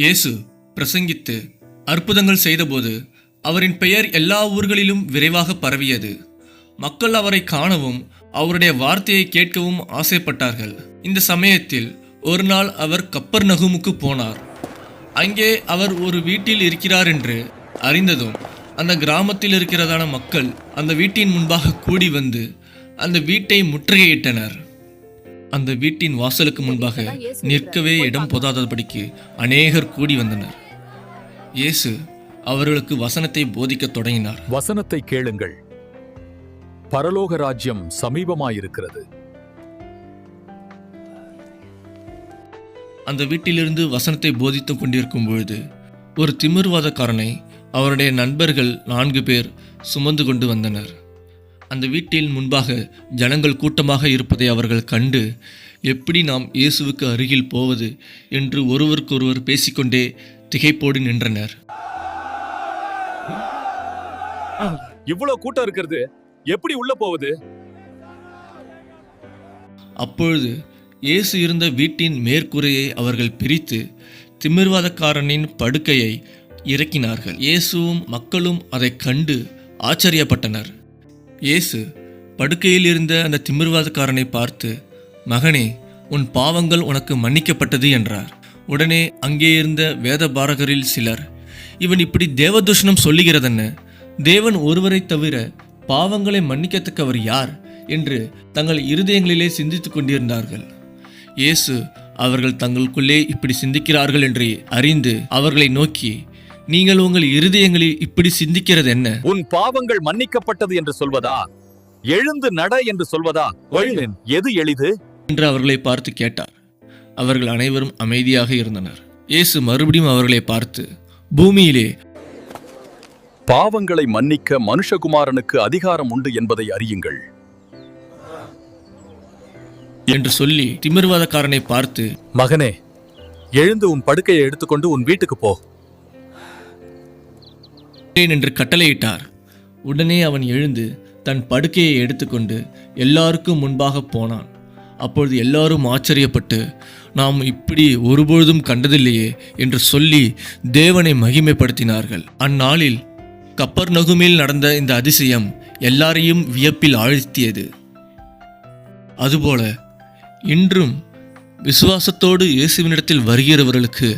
இயேசு பிரசங்கித்து அற்புதங்கள் செய்தபோது அவரின் பெயர் எல்லா ஊர்களிலும் விரைவாக பரவியது. மக்கள் அவரை காணவும் அவருடைய வார்த்தையை கேட்கவும் ஆசைப்பட்டார்கள். இந்த சமயத்தில் ஒரு நாள் அவர் கப்பர்நகூமுக்கு போனார். அங்கே அவர் ஒரு வீட்டில் இருக்கிறார் என்று அறிந்ததும் அந்த கிராமத்தில் இருக்கிறதான மக்கள் அந்த வீட்டின் முன்பாக கூடி வந்து அந்த வீட்டை முற்றுகையிட்டனர். அந்த வீட்டின் வாசலுக்கு முன்பாக நிற்கவே இடம் போதாதபடிக்கு அநேகர் கூடி வந்தனர். இயேசு அவர்களுக்கு வசனத்தை போதிக்கத் தொடங்கினார். வசனத்தை கேளுங்கள், பரலோக ராஜ்யம் சமீபமாயிருக்கிறது. அந்த வீட்டிலிருந்து வசனத்தை போதித்துக் கொண்டிருக்கும் பொழுது ஒரு திமிர்வாதக்காரனை அவருடைய நண்பர்கள் 4 பேர் சுமந்து கொண்டு வந்தனர். அந்த வீட்டின் முன்பாக ஜனங்கள் கூட்டமாக இருப்பதை அவர்கள் கண்டு, எப்படி நாம் இயேசுவுக்கு அருகில் போவது என்று ஒருவருக்கொருவர் பேசிக்கொண்டே திகைப்போடு நின்றனர். இவ்வளவு கூட்டம் இருக்கிறது, எப்படி உள்ள போவது? அப்பொழுது இயேசு இருந்த வீட்டின் மேற்கூரையை அவர்கள் பிரித்து திமிர்வாதக்காரனின் படுக்கையை இறக்கினார்கள். இயேசுவும் மக்களும் அதை கண்டு ஆச்சரியப்பட்டனர். இயேசு படுக்கையில் இருந்த அந்த திமிர்வாதக்காரனை பார்த்து, மகனே, உன் பாவங்கள் உனக்கு மன்னிக்கப்பட்டது என்றார். உடனே அங்கே இருந்த வேதபாரகரில் சிலர், இவன் இப்படி தேவதூஷணம் சொல்லுகிறதென்ன? தேவன் ஒருவரை தவிர பாவங்களை மன்னிக்கத்தக்கவர் யார் என்று தங்கள் இருதயங்களிலே சிந்தித்துக் கொண்டிருந்தார்கள். இயேசு அவர்கள் தங்களுக்குள்ளே இப்படி சிந்திக்கிறார்கள் என்று அறிந்து அவர்களை நோக்கி, நீங்கள் உங்கள் இருதயங்களில் இப்படி சிந்திக்கிறது என்ன? உன் பாவங்கள் மன்னிக்கப்பட்டது என்று சொல்வதா, எழுந்து நட என்று சொல்வதா? எது எளிது என்று அவர்களை பார்த்து கேட்டார். அவர்கள் அனைவரும் அமைதியாக இருந்தனர். இயேசு மறுபடியும் அவர்களை பார்த்து, பூமியிலே பாவங்களை மன்னிக்க மனுஷகுமாரனுக்கு அதிகாரம் உண்டு என்பதை அறியுங்கள் என்று சொல்லி திமிர்வாதக்காரனை பார்த்து, மகனே, எழுந்து உன் படுக்கையை எடுத்துக்கொண்டு உன் வீட்டுக்கு போ என்று கட்டளையிட்டார். உடனே அவன் எழுந்து தன் படுக்கையை எடுத்துக்கொண்டு எல்லாருக்கும் முன்பாக போனான். அப்பொழுது எல்லாரும் ஆச்சரியப்பட்டு, நாம் இப்படி ஒருபொழுதும் கண்டதில்லையே என்று சொல்லி தேவனை மகிமைப்படுத்தினார்கள். அந்நாளில் கப்பர்நகூமில் நடந்த இந்த அதிசயம் எல்லாரையும் வியப்பில் ஆழ்த்தியது. அதுபோல இன்றும் விசுவாசத்தோடு இயேசுவினிடத்தில் வருகிறவர்களுக்கு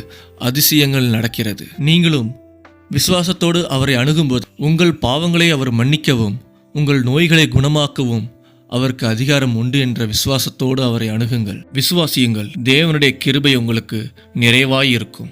அதிசயங்கள் நடக்கிறது. நீங்களும் விசுவாசத்தோடு அவரை அணுகும்போது உங்கள் பாவங்களை அவர் மன்னிக்கவும் உங்கள் நோய்களை குணமாக்கவும் அவருக்கு அதிகாரம் உண்டு என்ற விசுவாசத்தோடு அவரை அணுகுங்கள். விசுவாசியுங்கள், தேவனுடைய கிருபை உங்களுக்கு நிறைவாய் இருக்கும்.